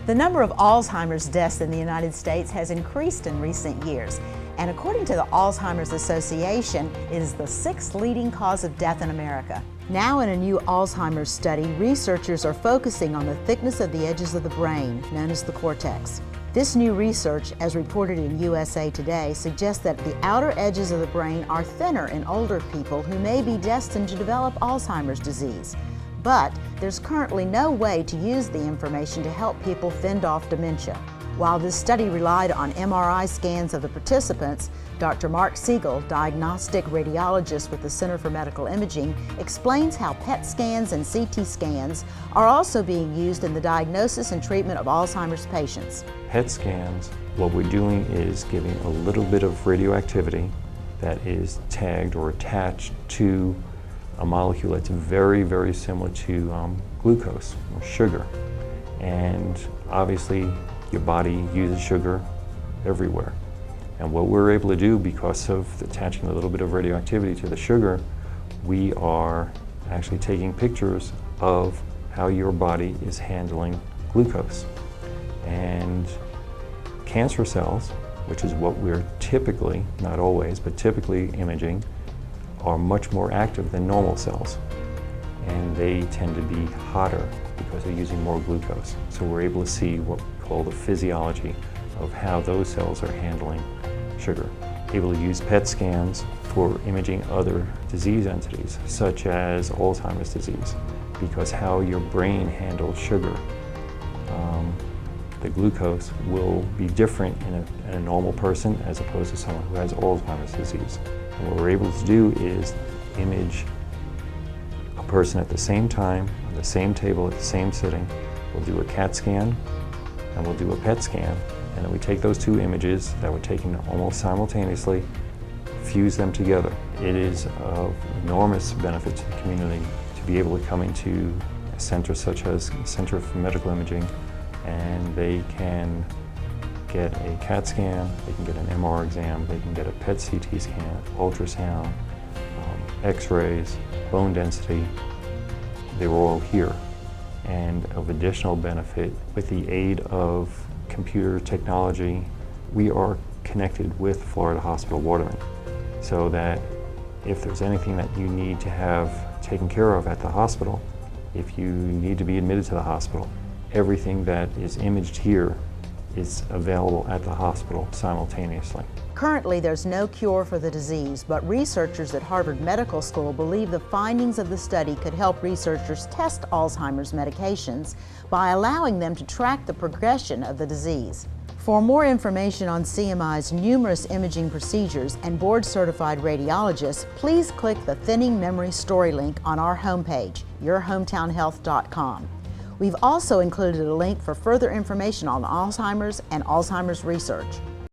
The number of Alzheimer's deaths in the United States has increased in recent years, and according to the Alzheimer's Association, it is the 6th leading cause of death in America. Now, in a new Alzheimer's study, researchers are focusing on the thickness of the edges of the brain, known as the cortex. This new research, as reported in USA Today, suggests that the outer edges of the brain are thinner in older people who may be destined to develop Alzheimer's disease. But there's currently no way to use the information to help people fend off dementia. While this study relied on MRI scans of the participants, Dr. Marc Siegel, Diagnostic Radiologist with the Center for Medical Imaging, explains how PET scans and CT scans are also being used in the diagnosis and treatment of Alzheimer's patients. PET scans, what we're doing is giving a little bit of radioactivity that is tagged or attached to a molecule that's very, very similar to glucose or sugar. And obviously, your body uses sugar everywhere. And what we're able to do, because of attaching a little bit of radioactivity to the sugar, we are actually taking pictures of how your body is handling glucose. And cancer cells, which is what we're typically, not always, but typically imaging, are much more active than normal cells. And they tend to be hotter because they're using more glucose. So we're able to see what we call the physiology of how those cells are handling sugar. Able to use PET scans for imaging other disease entities, such as Alzheimer's disease, because how your brain handles sugar, the glucose, will be different in a normal person as opposed to someone who has Alzheimer's disease. And what we're able to do is image a person at the same time, on the same table, at the same sitting. We'll do a CAT scan and we'll do a PET scan, and then we take those two images that were taken almost simultaneously, fuse them together. It is of enormous benefit to the community to be able to come into a center such as the Center for Medical Imaging, and they can get a CAT scan, they can get an MR exam, they can get a PET CT scan, ultrasound, X-rays, bone density. They were all here. And of additional benefit, with the aid of computer technology, we are connected with Florida Hospital Waterman, so that if there's anything that you need to have taken care of at the hospital, if you need to be admitted to the hospital, everything that is imaged here is available at the hospital simultaneously. Currently, there's no cure for the disease, but researchers at Harvard Medical School believe the findings of the study could help researchers test Alzheimer's medications by allowing them to track the progression of the disease. For more information on CMI's numerous imaging procedures and board-certified radiologists, please click the Thinning Memory Story link on our homepage, yourhometownhealth.com. We've also included a link for further information on Alzheimer's and Alzheimer's research.